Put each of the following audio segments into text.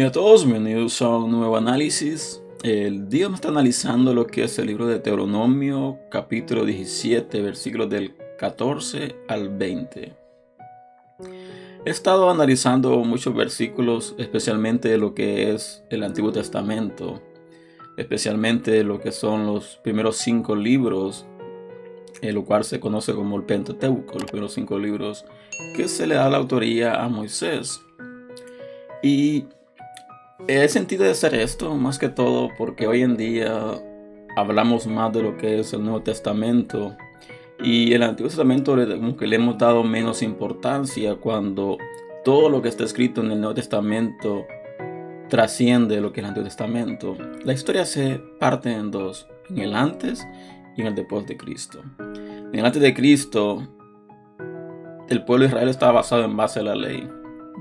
Hola a todos, bienvenidos a un nuevo análisis. El día me está analizando lo que es el libro de Deuteronomio, capítulo 17, versículos del 14 al 20. He estado analizando muchos versículos, especialmente de lo que es el Antiguo Testamento, especialmente lo que son los primeros 5 libros, lo cual se conoce como el Pentateuco, los primeros 5 libros que se le da la autoría a Moisés. Y he sentido de hacer esto más que todo porque hoy en día hablamos más de lo que es el Nuevo Testamento y el Antiguo Testamento como que le hemos dado menos importancia cuando todo lo que está escrito en el Nuevo Testamento trasciende lo que es el Antiguo Testamento. La historia se parte en dos, en el antes y en el después de Cristo. En el antes de Cristo, el pueblo de Israel estaba basado en base a la ley,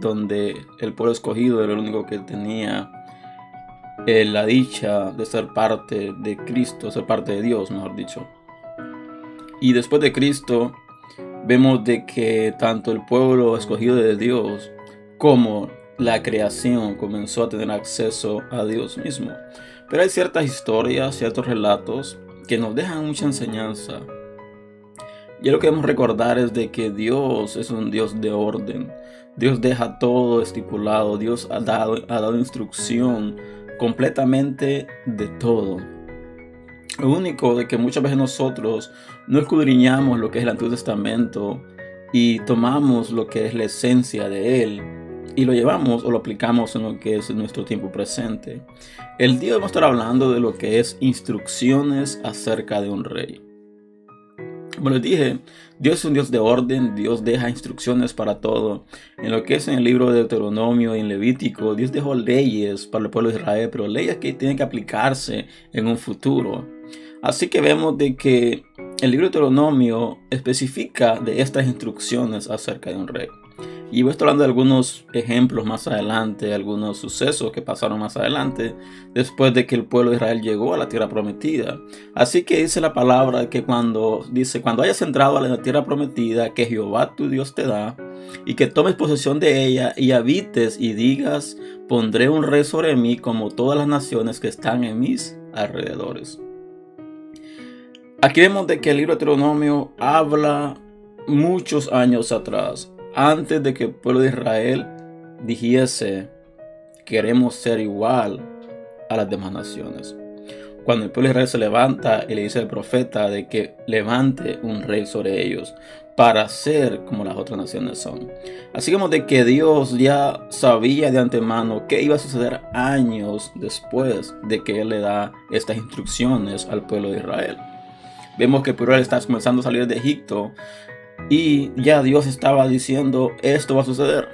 donde el pueblo escogido era el único que tenía la dicha de ser parte de Cristo, ser parte de Dios, mejor dicho. Y después de Cristo, vemos de que tanto el pueblo escogido de Dios como la creación comenzó a tener acceso a Dios mismo. Pero hay ciertas historias, ciertos relatos que nos dejan mucha enseñanza. Y lo que debemos recordar es de que Dios es un Dios de orden. Dios deja todo estipulado. Dios ha dado instrucción completamente de todo. Lo único de que muchas veces nosotros no escudriñamos lo que es el Antiguo Testamento y tomamos lo que es la esencia de él y lo llevamos o lo aplicamos en lo que es nuestro tiempo presente. El día vamos a estar hablando de lo que es instrucciones acerca de un rey. Como les dije, Dios es un Dios de orden, Dios deja instrucciones para todo. En lo que es en el libro de Deuteronomio y en Levítico, Dios dejó leyes para el pueblo de Israel, pero leyes que tienen que aplicarse en un futuro. Así que vemos de que el libro de Deuteronomio especifica de estas instrucciones acerca de un rey. Y voy a estar hablando de algunos ejemplos más adelante, algunos sucesos que pasaron más adelante, después de que el pueblo de Israel llegó a la tierra prometida. Así que dice la palabra que cuando hayas entrado a la tierra prometida que Jehová tu Dios te da, y que tomes posesión de ella y habites y digas, pondré un rey sobre mí como todas las naciones que están en mis alrededores. Aquí vemos de que el libro de Deuteronomio habla muchos años atrás, antes de que el pueblo de Israel dijese queremos ser igual a las demás naciones. Cuando el pueblo de Israel se levanta y le dice al profeta de que levante un rey sobre ellos para ser como las otras naciones son. Así como de que Dios ya sabía de antemano qué iba a suceder años después de que Él le da estas instrucciones al pueblo de Israel. Vemos que el pueblo está comenzando a salir de Egipto y ya Dios estaba diciendo esto va a suceder.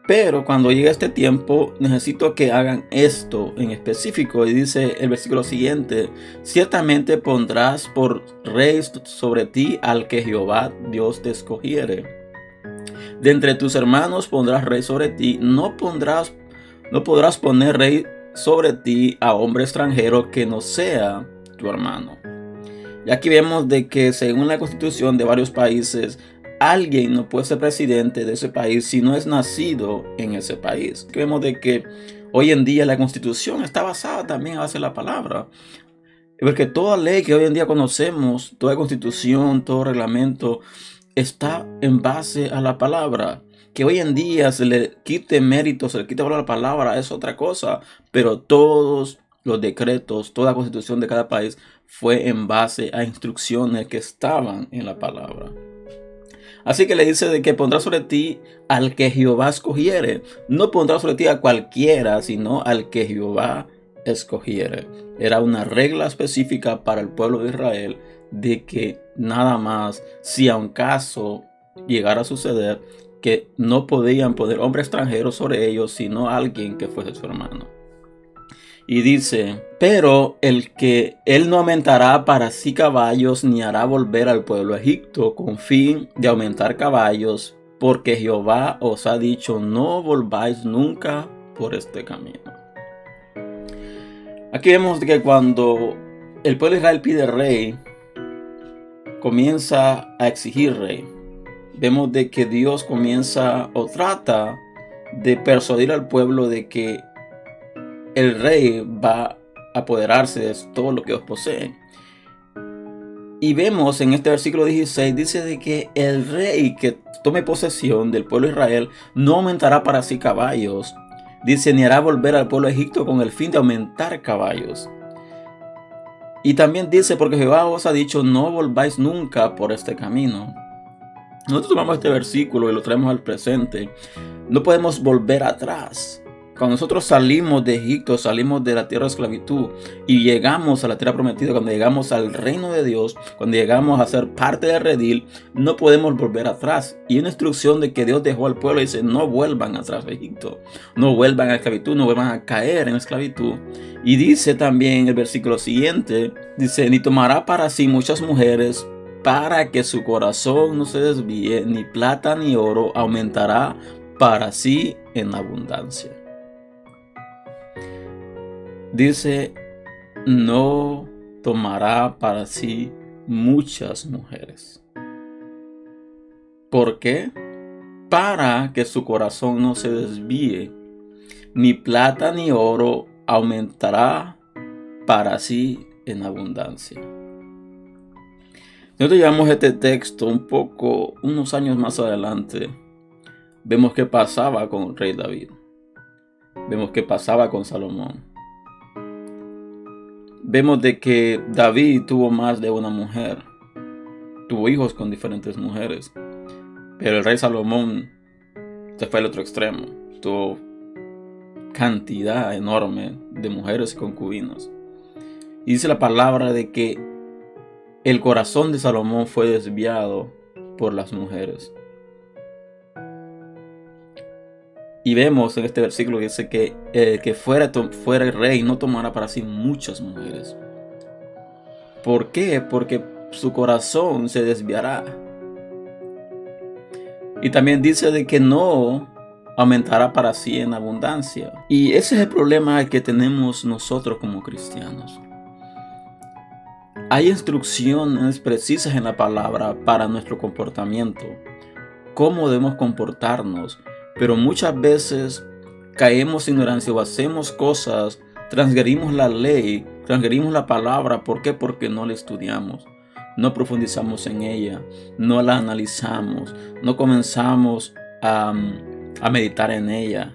Pero cuando llegue este tiempo necesito que hagan esto en específico. Y dice el versículo siguiente: ciertamente pondrás por rey sobre ti al que Jehová Dios te escogiere. De entre tus hermanos pondrás rey sobre ti. No podrás poner rey sobre ti a hombre extranjero que no sea tu hermano. Y aquí vemos de que según la constitución de varios países, alguien no puede ser presidente de ese país si no es nacido en ese país. Aquí vemos de que hoy en día la constitución está basada también a base de la palabra. Porque toda ley que hoy en día conocemos, toda constitución, todo reglamento, está en base a la palabra. Que hoy en día se le quite mérito, se le quite valor a la palabra, es otra cosa. Pero todos los decretos, toda constitución de cada país fue en base a instrucciones que estaban en la palabra. Así que le dice de que pondrá sobre ti al que Jehová escogiere. No pondrá sobre ti a cualquiera, sino al que Jehová escogiere. Era una regla específica para el pueblo de Israel de que nada más, si a un caso llegara a suceder, que no podían poner hombre extranjero sobre ellos, sino alguien que fuese su hermano. Y dice: pero él no aumentará para sí caballos, ni hará volver al pueblo a Egipto con fin de aumentar caballos, porque Jehová os ha dicho, no volváis nunca por este camino. Aquí vemos que cuando el pueblo de Israel pide rey, comienza a exigir rey. Vemos de que Dios comienza o trata de persuadir al pueblo de que el rey va a apoderarse de todo lo que ellos poseen. Y vemos en este versículo 16, dice de que el rey que tome posesión del pueblo de Israel no aumentará para sí caballos. Dice, ni hará volver al pueblo de Egipto con el fin de aumentar caballos. Y también dice, porque Jehová os ha dicho, no volváis nunca por este camino. Nosotros tomamos este versículo y lo traemos al presente. No podemos volver atrás. Cuando nosotros salimos de Egipto, salimos de la tierra de esclavitud y llegamos a la tierra prometida, cuando llegamos al reino de Dios, cuando llegamos a ser parte del redil, no podemos volver atrás. Y una instrucción de que Dios dejó al pueblo dice, no vuelvan atrás de Egipto, no vuelvan a esclavitud, no vuelvan a caer en esclavitud. Y dice también el versículo siguiente, dice, ni tomará para sí muchas mujeres para que su corazón no se desvíe, ni plata ni oro aumentará para sí en abundancia. Dice, no tomará para sí muchas mujeres. ¿Por qué? Para que su corazón no se desvíe, ni plata ni oro aumentará para sí en abundancia. Nosotros llevamos este texto unos años más adelante. Vemos qué pasaba con el rey David. Vemos qué pasaba con Salomón. Vemos de que David tuvo más de una mujer. Tuvo hijos con diferentes mujeres. Pero el rey Salomón se fue al otro extremo. Tuvo cantidad enorme de mujeres y concubinas. Y dice la palabra de que el corazón de Salomón fue desviado por las mujeres. Y vemos en este versículo que dice que el que fuera el rey no tomará para sí muchas mujeres. ¿Por qué? Porque su corazón se desviará. Y también dice de que no aumentará para sí en abundancia. Y ese es el problema que tenemos nosotros como cristianos. Hay instrucciones precisas en la palabra para nuestro comportamiento. Cómo debemos comportarnos. Pero muchas veces caemos en ignorancia o hacemos cosas, transgredimos la ley, transgredimos la palabra. ¿Por qué? Porque no la estudiamos, no profundizamos en ella, no la analizamos, no comenzamos a meditar en ella.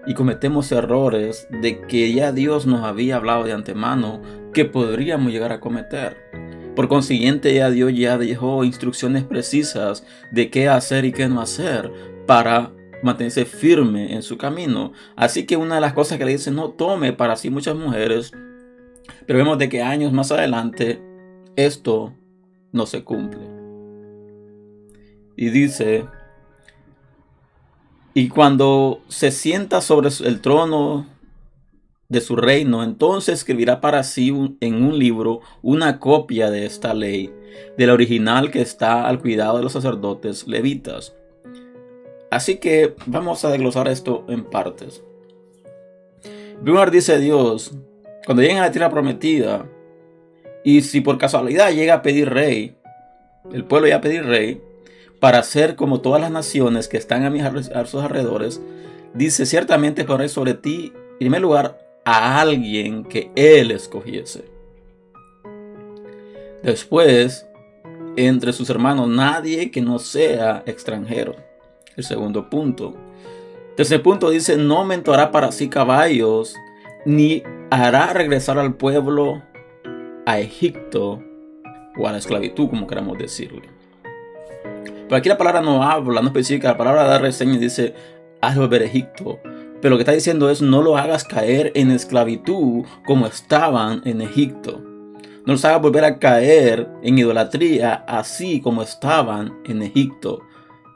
Y cometemos errores de que ya Dios nos había hablado de antemano que podríamos llegar a cometer. Por consiguiente, ya Dios ya dejó instrucciones precisas de qué hacer y qué no hacer para mantenerse firme en su camino. Así que una de las cosas que le dice, no tome para sí muchas mujeres, pero vemos de que años más adelante esto no se cumple. Y dice, y cuando se sienta sobre el trono de su reino, entonces escribirá para sí en un libro una copia de esta ley, de la original que está al cuidado de los sacerdotes levitas. Así que vamos a desglosar esto en partes. Primero dice Dios, cuando lleguen a la tierra prometida, y si por casualidad llega a pedir rey, el pueblo llega a pedir rey, para ser como todas las naciones que están a sus alrededores, dice, ciertamente pondré sobre ti, en primer lugar, a alguien que él escogiese. Después, entre sus hermanos, nadie que no sea extranjero. El segundo punto. Tercer punto dice, no aumentará para sí caballos, ni hará regresar al pueblo a Egipto o a la esclavitud, como queramos decirle. Pero aquí la palabra no habla, no especifica, la palabra da reseña y dice, haz volver a Egipto. Pero lo que está diciendo es, no lo hagas caer en esclavitud como estaban en Egipto. No los hagas volver a caer en idolatría así como estaban en Egipto.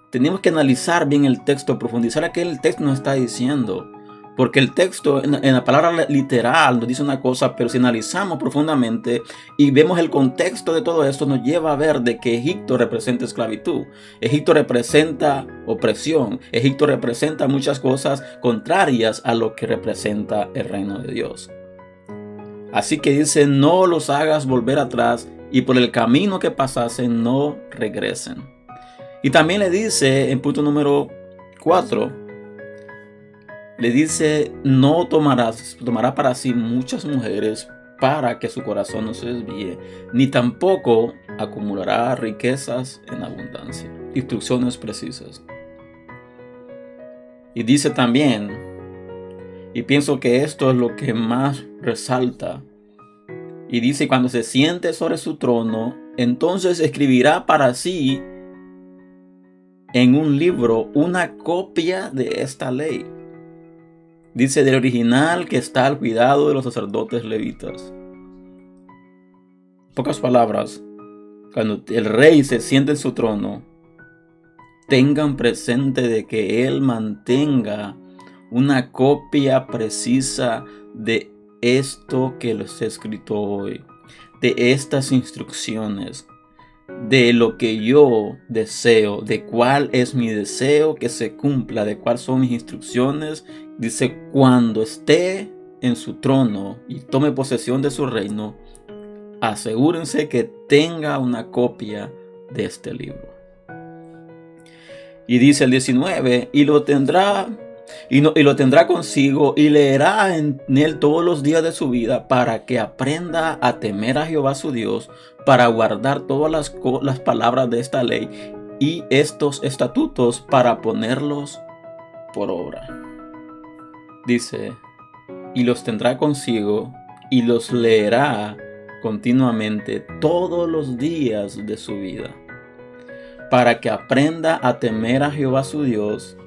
Tenemos que analizar bien el texto, profundizar a qué el texto nos está diciendo. Porque el texto en la palabra literal nos dice una cosa, pero si analizamos profundamente y vemos el contexto de todo esto, nos lleva a ver de que Egipto representa esclavitud. Egipto representa opresión. Egipto representa muchas cosas contrarias a lo que representa el reino de Dios. Así que dice, no los hagas volver atrás y por el camino que pasasen no regresen. Y también le dice en punto número 4, Le dice, no tomará para sí muchas mujeres para que su corazón no se desvíe, ni tampoco acumulará riquezas en abundancia. Instrucciones precisas. Y dice también, y pienso que esto es lo que más resalta, y dice, cuando se siente sobre su trono, entonces escribirá para sí en un libro una copia de esta ley. Dice, del original que está al cuidado de los sacerdotes levitas. En pocas palabras, cuando el rey se siente en su trono, tengan presente de que él mantenga una copia precisa de esto que les he escrito hoy, de estas instrucciones, de lo que yo deseo, de cuál es mi deseo que se cumpla, de cuáles son mis instrucciones. Dice, cuando esté en su trono y tome posesión de su reino, asegúrense que tenga una copia de este libro. Y dice el 19, y lo tendrá consigo y leerá en él todos los días de su vida, para que aprenda a temer a Jehová su Dios, para guardar todas las palabras de esta ley y estos estatutos, para ponerlos por obra. Dice, y los tendrá consigo y los leerá continuamente todos los días de su vida, para que aprenda a temer a Jehová su Dios,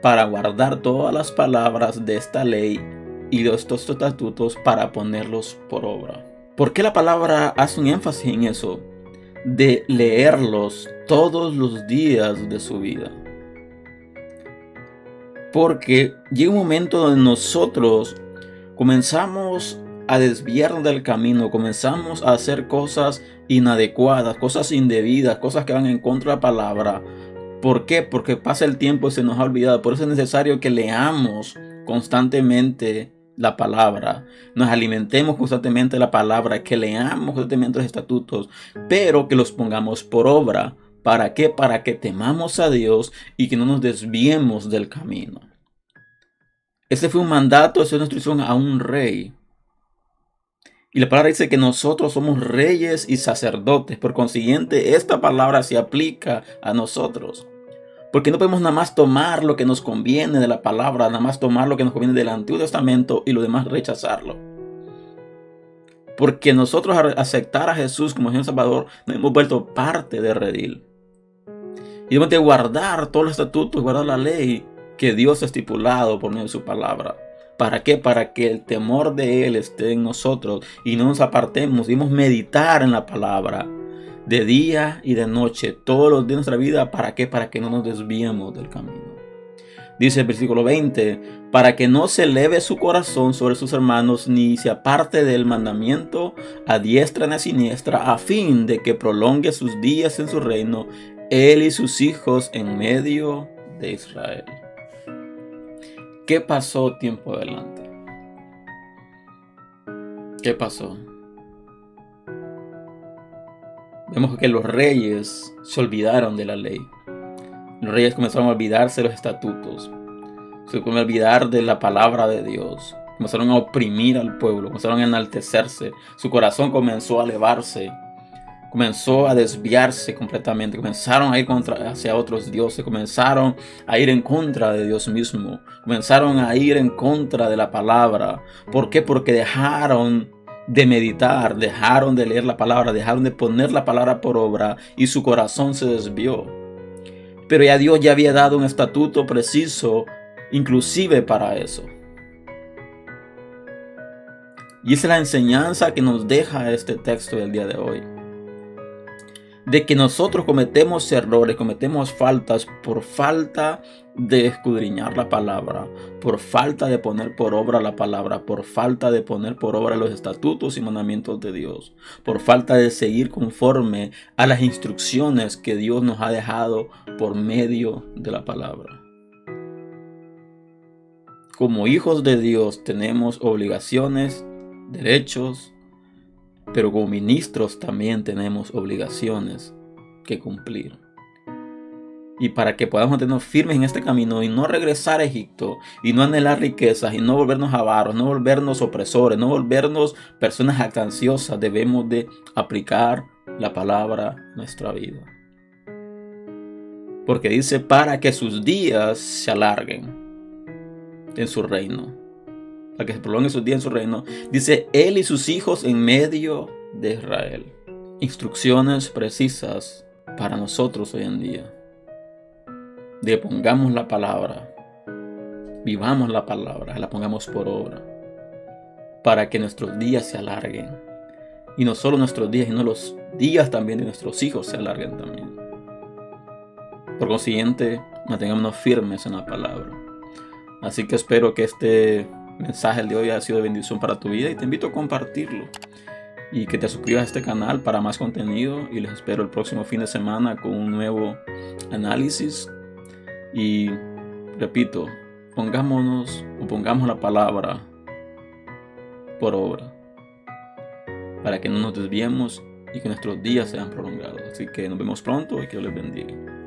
para guardar todas las palabras de esta ley y de estos estatutos, para ponerlos por obra. ¿Por qué la palabra hace un énfasis en eso? De leerlos todos los días de su vida. Porque llega un momento donde nosotros comenzamos a desviarnos del camino, comenzamos a hacer cosas inadecuadas, cosas indebidas, cosas que van en contra de la palabra. ¿Por qué? Porque pasa el tiempo y se nos ha olvidado. Por eso es necesario que leamos constantemente la palabra, nos alimentemos constantemente de la palabra, que leamos constantemente los estatutos, pero que los pongamos por obra. ¿Para qué? Para que temamos a Dios y que no nos desviemos del camino. Este fue un mandato, esa es una instrucción a un rey. Y la palabra dice que nosotros somos reyes y sacerdotes. Por consiguiente, esta palabra se aplica a nosotros. Porque no podemos nada más tomar lo que nos conviene de la palabra, nada más tomar lo que nos conviene del Antiguo Testamento y lo demás rechazarlo. Porque nosotros, al aceptar a Jesús como Señor Salvador, nos hemos vuelto parte de redil. Y debemos de guardar todos los estatutos, guardar la ley que Dios ha estipulado por medio de su palabra. ¿Para qué? Para que el temor de Él esté en nosotros y no nos apartemos. Debemos meditar en la palabra de día y de noche, todos los días de nuestra vida. ¿Para qué? Para que no nos desviemos del camino. Dice el versículo 20, para que no se eleve su corazón sobre sus hermanos, ni se aparte del mandamiento a diestra ni a siniestra, a fin de que prolongue sus días en su reino, él y sus hijos en medio de Israel. ¿Qué pasó tiempo adelante? ¿Qué pasó? Vemos que los reyes se olvidaron de la ley. Los reyes comenzaron a olvidarse de los estatutos. Se comenzaron a olvidar de la palabra de Dios. Comenzaron a oprimir al pueblo. Comenzaron a enaltecerse. Su corazón comenzó a elevarse. Comenzó a desviarse completamente. Comenzaron a ir hacia otros dioses. Comenzaron a ir en contra de Dios mismo. Comenzaron a ir en contra de la palabra. ¿Por qué? Porque dejaron de meditar, dejaron de leer la palabra, dejaron de poner la palabra por obra y su corazón se desvió. Pero ya Dios ya había dado un estatuto preciso, inclusive para eso. Y esa es la enseñanza que nos deja este texto del día de hoy. De que nosotros cometemos errores, cometemos faltas por falta de escudriñar la palabra, por falta de poner por obra la palabra, por falta de poner por obra los estatutos y mandamientos de Dios, por falta de seguir conforme a las instrucciones que Dios nos ha dejado por medio de la palabra. Como hijos de Dios tenemos obligaciones, derechos, pero como ministros también tenemos obligaciones que cumplir. Y para que podamos mantenernos firmes en este camino y no regresar a Egipto y no anhelar riquezas y no volvernos avaros, no volvernos opresores, no volvernos personas jactanciosas, debemos de aplicar la palabra a nuestra vida. Porque dice para que sus días se alarguen en su reino. Para que se prolonguen sus días en su reino. Dice él y sus hijos en medio de Israel. Instrucciones precisas para nosotros hoy en día. Pongamos la palabra, vivamos la palabra, la pongamos por obra, para que nuestros días se alarguen. Y no solo nuestros días, sino los días también de nuestros hijos se alarguen también. Por consiguiente, mantengámonos firmes en la palabra. Así que espero que este mensaje de hoy haya sido de bendición para tu vida y te invito a compartirlo. Y que te suscribas a este canal para más contenido. Y les espero el próximo fin de semana con un nuevo análisis. Y repito, pongamos la palabra por obra para que no nos desviemos y que nuestros días sean prolongados. Así que nos vemos pronto y que Dios les bendiga.